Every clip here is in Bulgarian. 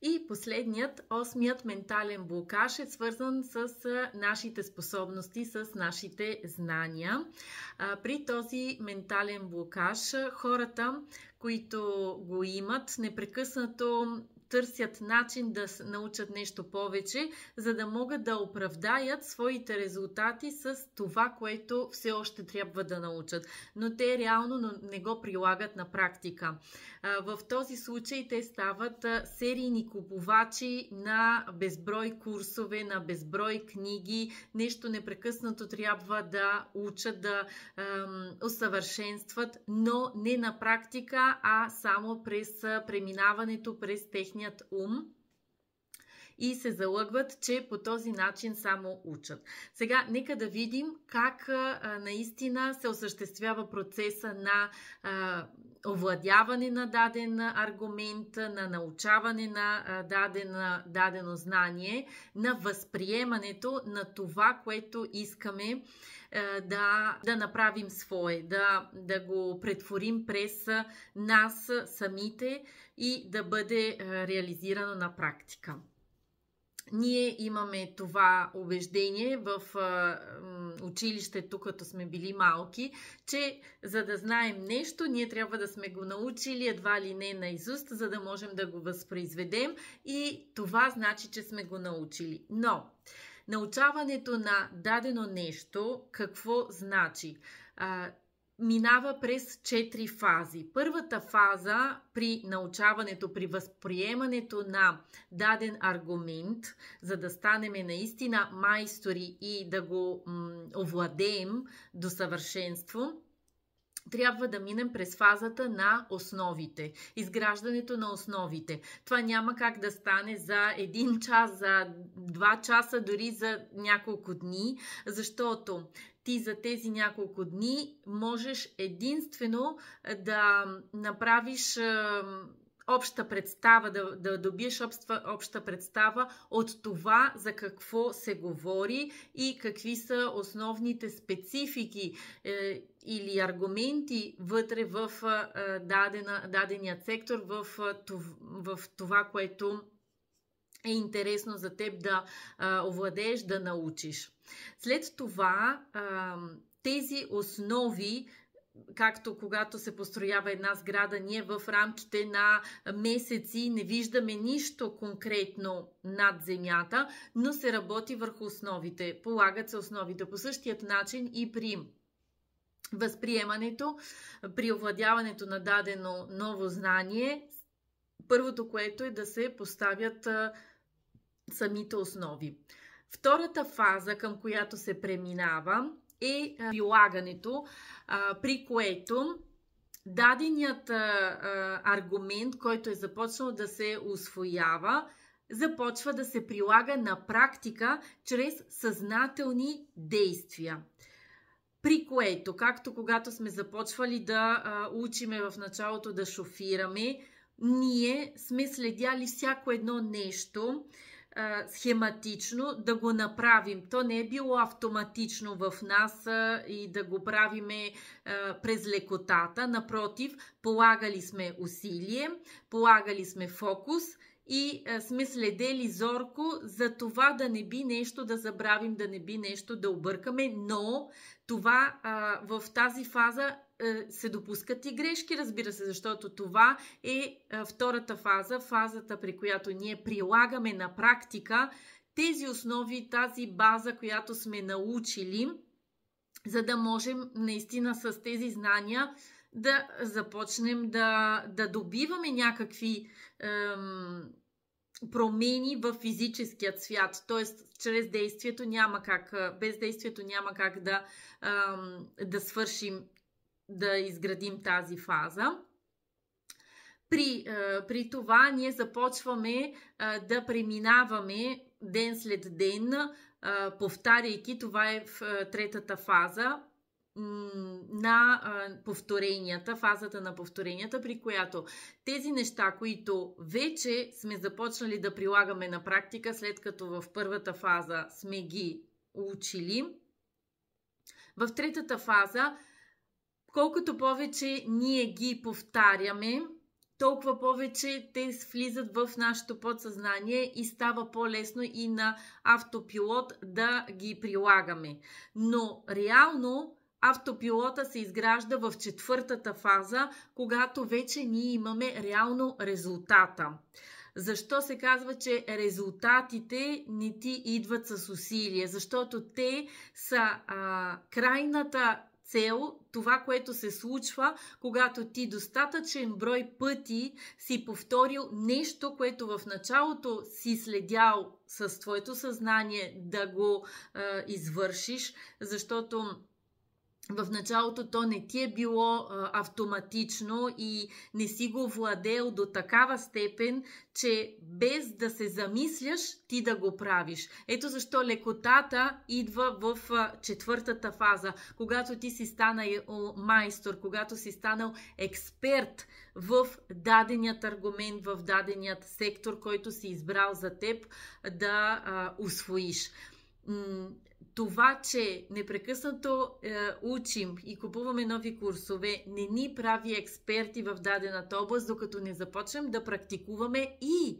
И последният, осмият ментален блокаж е свързан с нашите способности, с нашите знания. При този ментален блокаж хората, които го имат, непрекъснато търсят начин да научат нещо повече, за да могат да оправдаят своите резултати с това, което все още трябва да научат. Но те реално не го прилагат на практика. В този случай те стават серийни купувачи на безброй курсове, на безброй книги. Нещо непрекъснато трябва да учат, да усъвършенстват, но не на практика, а само през преминаването през техният ум. И се залъгват, че по този начин само учат. Сега, нека да видим как наистина се осъществява процеса на овладяване на даден аргумент, на научаване на дадено знание, на възприемането на това, което искаме да направим свое, да го претворим през нас самите и да бъде реализирано на практика. Ние имаме това убеждение в училището, като сме били малки, че за да знаем нещо, ние трябва да сме го научили едва ли не наизуст, за да можем да го възпроизведем и това значи, че сме го научили. Но научаването на дадено нещо, какво значи? Минава през 4 фази. Първата фаза при научаването, при възприемането на даден аргумент, за да станем наистина майстори и да го овладеем до съвършенство, трябва да минем през фазата на основите, изграждането на основите. Това няма как да стане за 1 час, за 2 часа, дори за няколко дни, защото ти за тези няколко дни можеш единствено да направиш обща представа, да добиеш обща представа от това за какво се говори и какви са основните специфики или аргументи вътре в даденият сектор, в това, което е интересно за теб да овладееш, да научиш. След това тези основи, както когато се построява една сграда, ние в рамките на месеци не виждаме нищо конкретно над земята, но се работи върху основите, полагат се основите. По същият начин и при възприемането, при овладяването на дадено ново знание, първото, което е да се поставят самите основи. Втората фаза, към която се преминава, е прилагането, при което даденият аргумент, който е започнал да се усвоява, започва да се прилага на практика чрез съзнателни действия. При което, както когато сме започвали да учиме в началото да шофираме, ние сме следяли всяко едно нещо схематично да го направим. То не е било автоматично в нас и да го правиме през лекотата. Напротив, полагали сме усилие, полагали сме фокус и сме следели зорко за това да не би нещо да забравим, да не би нещо да объркаме, но това в тази фаза се допускат и грешки, разбира се, защото това е втората фаза, фазата, при която ние прилагаме на практика тези основи, тази база, която сме научили, за да можем наистина с тези знания да започнем да добиваме някакви промени в физическият свят, т.е. чрез действието няма как, без действието няма как да свършим, да изградим тази фаза. При това ние започваме да преминаваме ден след ден, повтаряйки, това е в третата фаза на повторенията, фазата на повторенията, при която тези неща, които вече сме започнали да прилагаме на практика, след като в първата фаза сме ги учили, в третата фаза, колкото повече ние ги повтаряме, толкова повече те влизат в нашето подсъзнание и става по-лесно и на автопилот да ги прилагаме. Но реално автопилота се изгражда в четвъртата фаза, когато вече ние имаме реално резултата. Защо се казва, че резултатите не ти идват с усилие? Защото те са крайната цел, това, което се случва, когато ти достатъчен брой пъти си повторил нещо, което в началото си следял с твоето съзнание да го извършиш, защото в началото то не ти е било автоматично и не си го владел до такава степен, че без да се замисляш, ти да го правиш. Ето защо лекотата идва в четвъртата фаза, когато ти си станал майстор, когато си станал експерт в даденият аргумент, в даденият сектор, който си избрал за теб да усвоиш. Това, че непрекъснато учим и купуваме нови курсове, не ни прави експерти в дадената област, докато не започнем да практикуваме и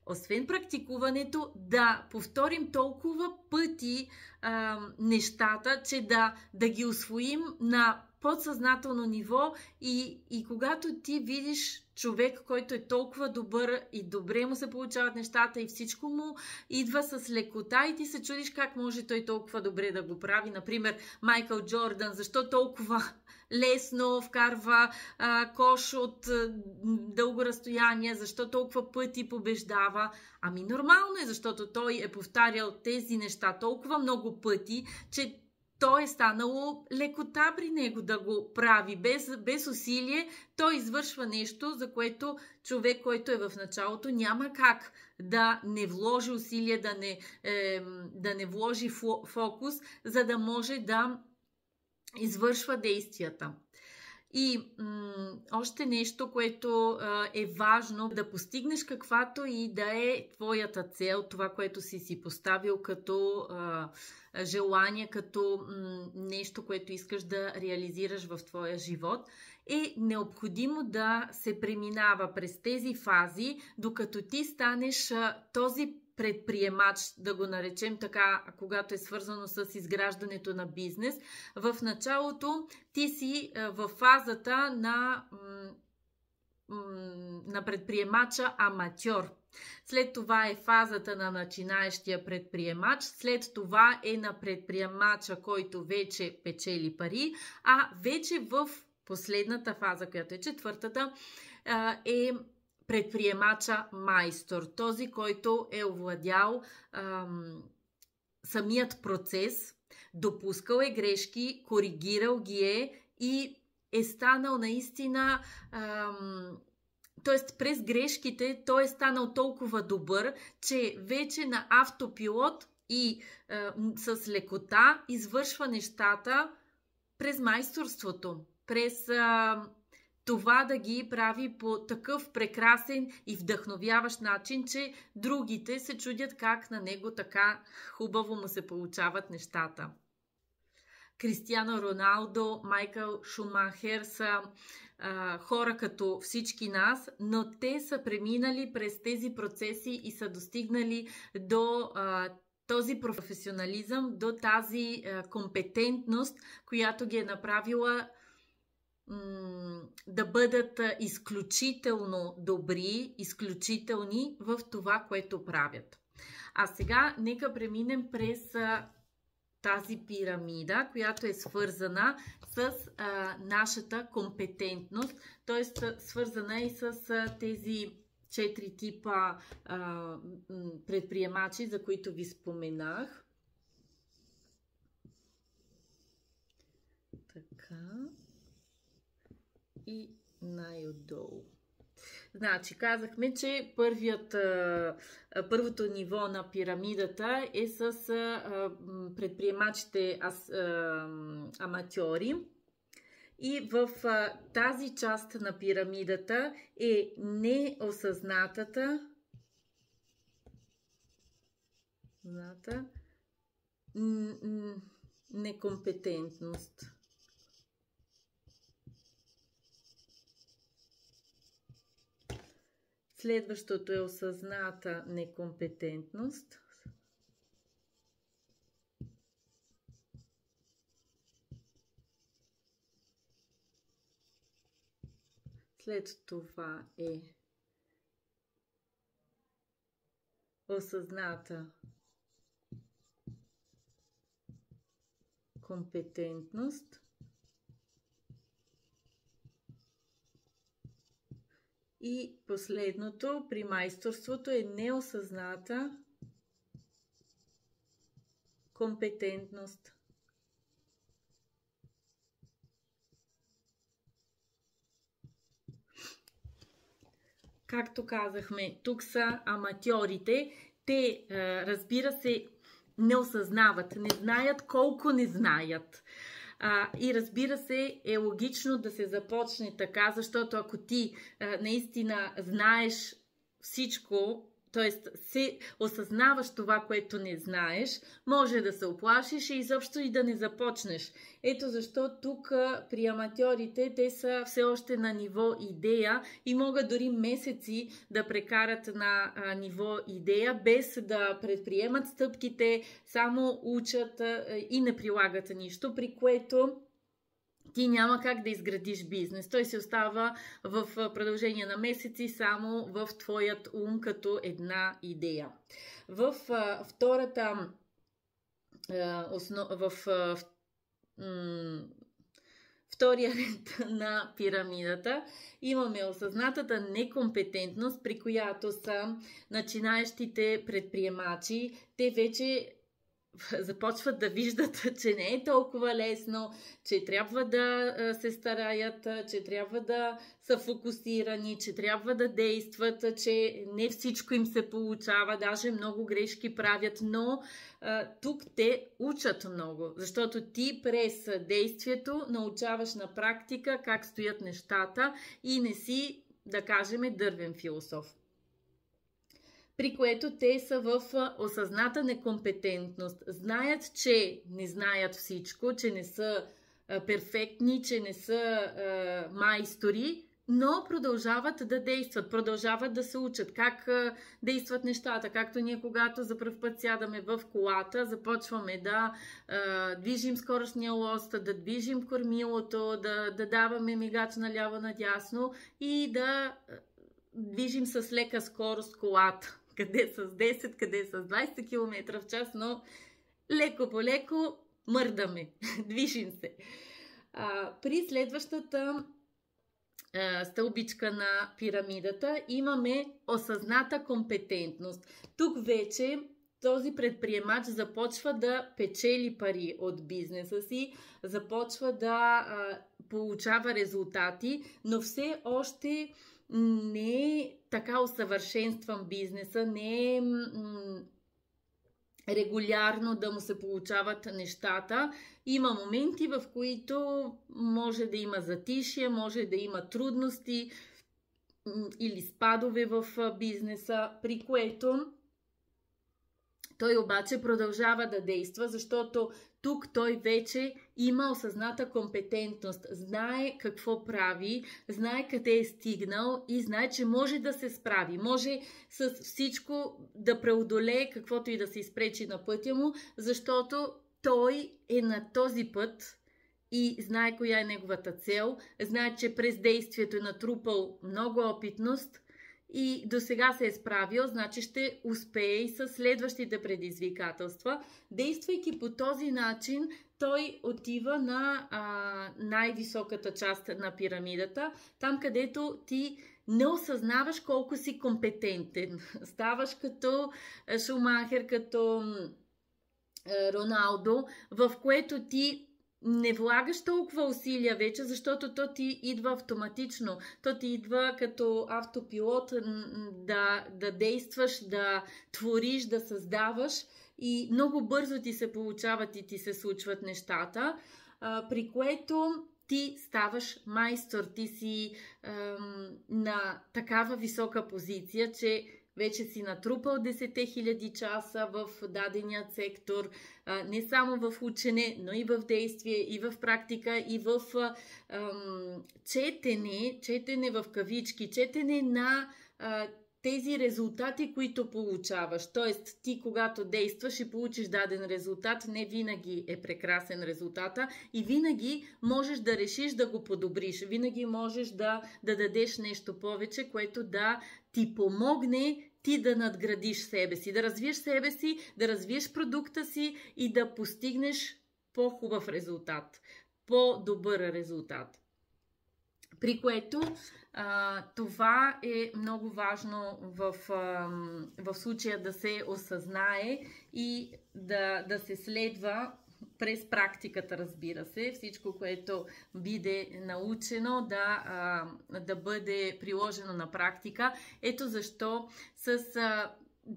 освен практикуването, да повторим толкова пъти нещата, че да ги усвоим на подсъзнателно ниво и когато ти видиш човек, който е толкова добър и добре му се получават нещата и всичко му идва с лекота и ти се чудиш как може той толкова добре да го прави. Например, Майкъл Джордан, защо толкова лесно вкарва кош от дълго разстояние, защо толкова пъти побеждава? Ами нормално е, защото той е повтарял тези неща толкова много пъти, че то е станало лекота при него да го прави. Без усилие той извършва нещо, за което човек, който е в началото, няма как да не вложи усилие, да не вложи фокус, за да може да извършва действията. И още нещо, което е важно, да постигнеш каквато и да е твоята цел, това, което си поставил като желание, като нещо, което искаш да реализираш в твоя живот, е необходимо да се преминава през тези фази, докато ти станеш този предприемач, да го наречем така, когато е свързано с изграждането на бизнес. В началото ти си в фазата на предприемача аматьор. След това е фазата на начинаещия предприемач, след това е на предприемача, който вече печели пари, а вече в последната фаза, която е четвъртата, е предприемача майстор, този, който е овладял самият процес, допускал е грешки, коригирал ги е и е станал наистина, т.е. през грешките той е станал толкова добър, че вече на автопилот и с лекота извършва нещата през майсторството, през това да ги прави по такъв прекрасен и вдъхновяващ начин, че другите се чудят как на него така хубаво му се получават нещата. Кристиано Роналдо, Майкъл Шумахер са хора като всички нас, но те са преминали през тези процеси и са достигнали до този професионализъм, до тази компетентност, която ги е направила да бъдат изключително добри, изключителни в това, което правят. А сега нека преминем през тази пирамида, която е свързана с нашата компетентност, т.е. свързана и с тези 4 типа предприемачи, за които ви споменах. Така. И най-отдолу. Значи, казахме, че първото ниво на пирамидата е с предприемачите аматьори. И в тази част на пирамидата е неосъзнатата некомпетентност. Следващото е осъзната некомпетентност. След това е осъзната компетентност. И последното при майсторството е неосъзната компетентност. Както казахме, тук са аматьорите. Те, разбира се, не осъзнават, не знаят колко не знаят. И разбира се, е логично да се започне така, защото ако ти наистина знаеш всичко, т.е. се осъзнаваш това, което не знаеш, може да се оплашиш и изобщо и да не започнеш. Ето защо тук при аматьорите те са все още на ниво идея и могат дори месеци да прекарат на ниво идея, без да предприемат стъпките, само учат и не прилагат нищо, при което ти няма как да изградиш бизнес. Той се остава в продължение на месеци само в твоят ум като една идея. В втория ред на пирамидата имаме осъзнатата некомпетентност, при която са начинаещите предприемачи. Те вече започват да виждат, че не е толкова лесно, че трябва да се стараят, че трябва да са фокусирани, че трябва да действат, че не всичко им се получава, даже много грешки правят, но тук те учат много, защото ти през действието научаваш на практика как стоят нещата и не си, да кажем, дървен философ. При което те са в осъзната некомпетентност. Знаят, че не знаят всичко, че не са перфектни, че не са майстори, но продължават да действат, продължават да се учат как действат нещата. Както ние, когато за пръв път сядаме в колата, започваме да движим скоростния лост, да движим кормилото, да даваме мигач наляво-надясно и да движим с лека скорост колата. Къде с 10, къде с 20 км в час, но леко по леко мърдаме, движим се. При следващата стълбичка на пирамидата имаме осъзната компетентност. Тук вече този предприемач започва да печели пари от бизнеса си, започва да получава резултати, но все още не е така усъвършенстван бизнеса, не е регулярно да му се получават нещата. Има моменти, в които може да има затишие, може да има трудности или спадове в бизнеса, при което той обаче продължава да действа, защото тук той вече има осъзната компетентност, знае какво прави, знае къде е стигнал и знае, че може да се справи, може с всичко да преодолее каквото и да се изпречи на пътя му, защото той е на този път и знае коя е неговата цел, знае, че през действието е натрупал много опитност и до сега се е справил, значи ще успее и с следващите предизвикателства. Действайки по този начин, той отива на най-високата част на пирамидата, там където ти не осъзнаваш колко си компетентен. Ставаш като Шумахер, като Роналдо, в което ти не влагаш толкова усилия вече, защото то ти идва автоматично. То ти идва като автопилот да действаш, да твориш, да създаваш и много бързо ти се получават и ти се случват нещата, при което ти ставаш майстор, ти си на такава висока позиция, че вече си натрупал 10 000 часа в дадения сектор, не само в учене, но и в действие, и в практика, и в четене в кавички, четене на тези резултати, които получаваш. Тоест, ти когато действаш и получиш даден резултат, не винаги е прекрасен резултата и винаги можеш да решиш да го подобриш. Винаги можеш да дадеш нещо повече, което да ти помогне ти да надградиш себе си, да развиеш себе си, да развиеш продукта си и да постигнеш по-хубав резултат, по-добър резултат. При което това е много важно в случая да се осъзнае и да се следва през практиката, разбира се. Всичко, което биде научено, да бъде приложено на практика. Ето защо с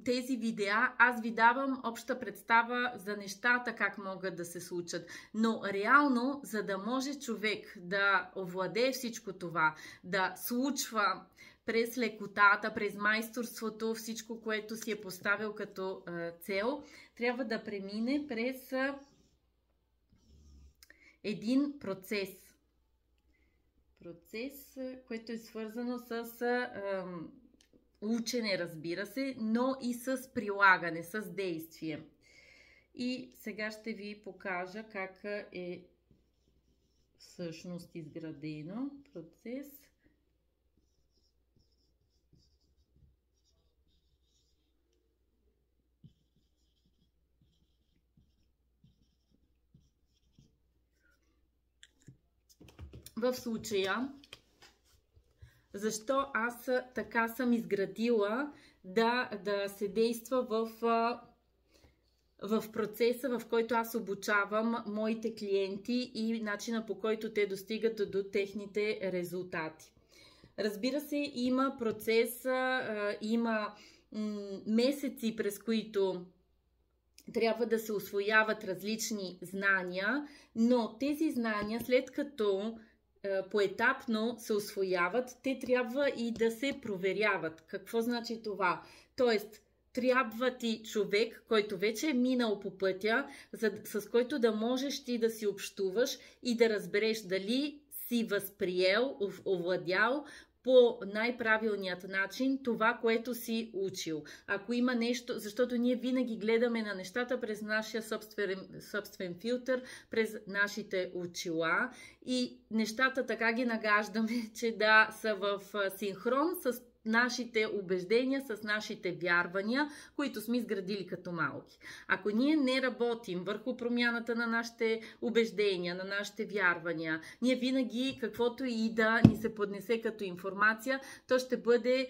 тези видеа аз ви давам обща представа за нещата, как могат да се случат. Но реално, за да може човек да овладее всичко това, да случва през лекотата, през майсторството, всичко, което си е поставил като цел, трябва да премине през един процес. Процес, който е свързано с учене, разбира се, но и с прилагане, с действие. И сега ще ви покажа как е всъщност изградено процес. В случая, защо аз така съм изградила да се действа в процеса, в който аз обучавам моите клиенти и начина, по който те достигат до техните резултати. Разбира се, има процес, има месеци, през които трябва да се усвояват различни знания, но тези знания, след като поетапно се усвояват, те трябва и да се проверяват. Какво значи това? Тоест, трябва ти човек, който вече е минал по пътя, с който да можеш ти да си общуваш и да разбереш дали си възприел, овладял по най-правилният начин това, което си учил. Ако има нещо, защото ние винаги гледаме на нещата през нашия собствен филтър, през нашите очила и нещата така ги нагаждаме, че да са в синхрон с нашите убеждения, с нашите вярвания, които сме изградили като малки. Ако ние не работим върху промяната на нашите убеждения, на нашите вярвания, ние винаги, каквото и да ни се поднесе като информация, то ще бъде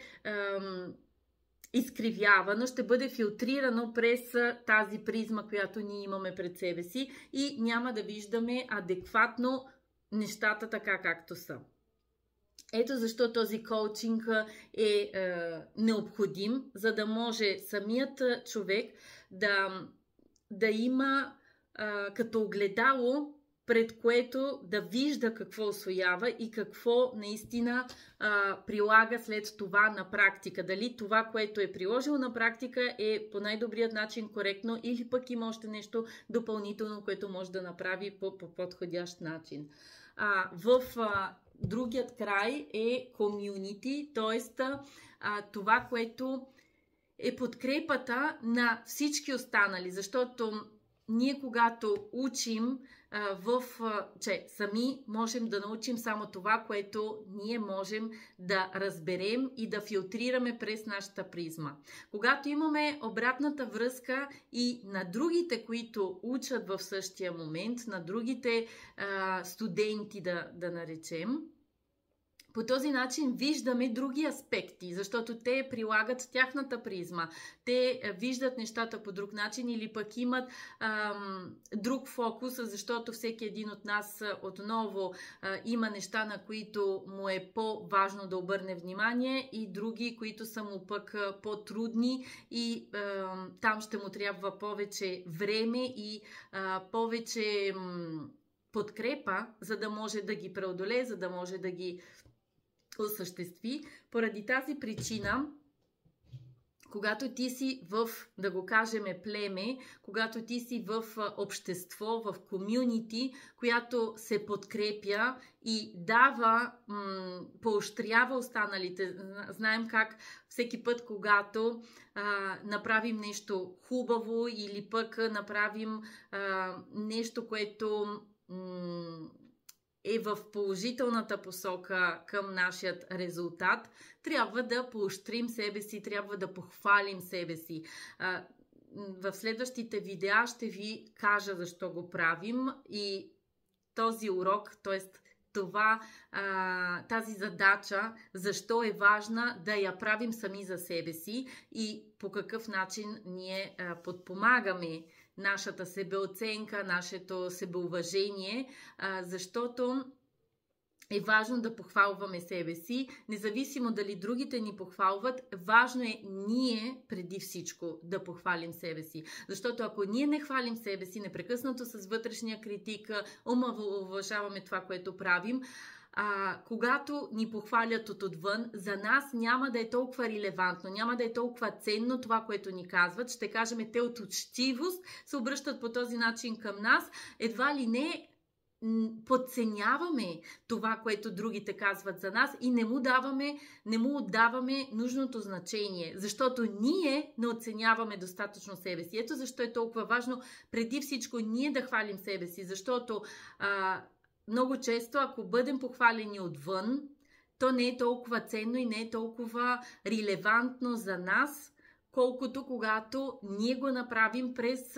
изкривявано, ще бъде филтрирано през тази призма, която ние имаме пред себе си и няма да виждаме адекватно нещата така, както са. Ето защо този коучинг е необходим, за да може самият човек да има като огледало, пред което да вижда какво усвоява и какво наистина прилага след това на практика. Дали това, което е приложил на практика, е по най-добрият начин коректно или пък има още нещо допълнително, което може да направи по подходящ начин. Другият край е комюнити, т.е. това, което е подкрепата на всички останали, защото ние когато учим, че сами можем да научим само това, което ние можем да разберем и да филтрираме през нашата призма. Когато имаме обратната връзка и на другите, които учат в същия момент, на другите студенти да наречем, по този начин виждаме други аспекти, защото те прилагат тяхната призма. Те виждат нещата по друг начин или пък имат друг фокус, защото всеки един от нас отново има неща, на които му е по-важно да обърне внимание и други, които са му пък по-трудни и там ще му трябва повече време и повече подкрепа, за да може да ги преодолее, за да може да ги осъществи. Поради тази причина когато ти си в, да го кажем, племе, когато ти си в общество, в комюнити, която се подкрепя и дава, поощрява останалите. Знаем как всеки път, когато направим нещо хубаво или пък направим нещо, което е в положителната посока към нашият резултат, трябва да поощрим себе си, трябва да похвалим себе си. В следващите видеа ще ви кажа защо го правим и този урок, т.е. тази задача, защо е важна да я правим сами за себе си и по какъв начин ние подпомагаме нашата себеоценка, нашето себеуважение, защото е важно да похвалваме себе си, независимо дали другите ни похвалват, важно е ние преди всичко да похвалим себе си. Защото ако ние не хвалим себе си, непрекъснато с вътрешния критик, омаловажаваме това, което правим, когато ни похвалят отвън, за нас няма да е толкова релевантно, няма да е толкова ценно това, което ни казват. Ще кажем, те от учтивост се обръщат по този начин към нас. Едва ли не подценяваме това, което другите казват за нас и не му отдаваме нужното значение, защото ние не оценяваме достатъчно себе си. Ето защо е толкова важно преди всичко ние да хвалим себе си, защото много често, ако бъдем похвалени отвън, то не е толкова ценно и не е толкова релевантно за нас, колкото когато ние го направим през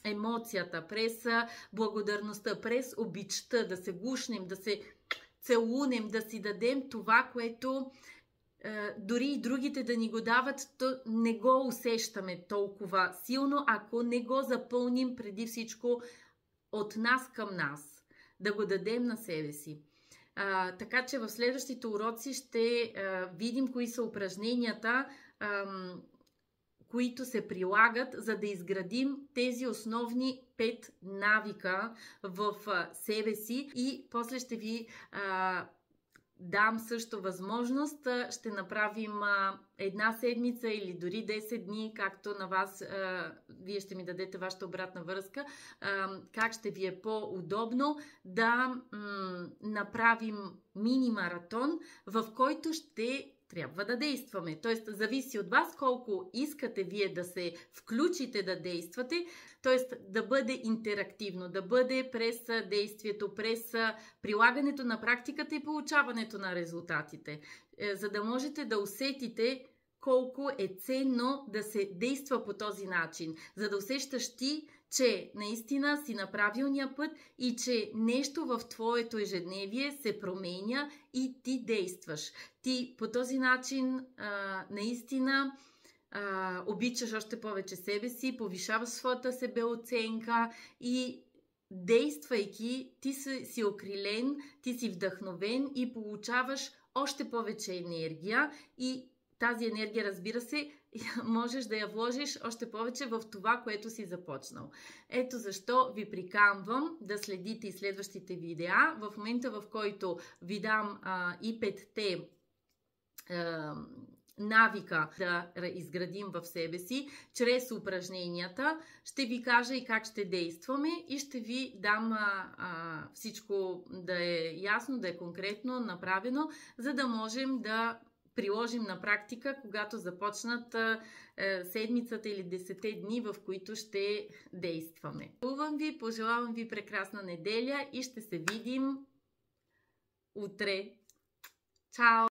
емоцията, през благодарността, през обичта, да се гушнем, да се целунем, да си дадем това, което дори и другите да ни го дават, то не го усещаме толкова силно, ако не го запълним преди всичко от нас към нас. Да го дадем на себе си. Така че в следващите уроци ще видим кои са упражненията, които се прилагат, за да изградим тези основни 5 навика в себе си и после ще ви дам също възможност, ще направим една седмица или дори 10 дни, както на вас, вие ще ми дадете вашата обратна връзка, как ще ви е по-удобно да направим мини-маратон, в който ще трябва да действаме. Тоест, зависи от вас колко искате вие да се включите да действате, т.е. да бъде интерактивно, да бъде през действието, през прилагането на практиката и получаването на резултатите, за да можете да усетите колко е ценно да се действа по този начин, за да усещаш ти, че наистина си на правилния път и че нещо в твоето ежедневие се променя и ти действаш. Ти по този начин наистина обичаш още повече себе си, повишаваш своята себеоценка и действайки, ти си окрилен, ти си вдъхновен и получаваш още повече енергия и тази енергия, разбира се, можеш да я вложиш още повече в това, което си започнал. Ето защо ви приканвам да следите и следващите видеа. В момента, в който ви дам и 5-те навика да изградим в себе си, чрез упражненията, ще ви кажа и как ще действаме и ще ви дам всичко да е ясно, да е конкретно направено, за да можем да приложим на практика, когато започнат седмицата или 10 дни, в които ще действаме. Пожелавам ви прекрасна неделя и ще се видим утре. Чао!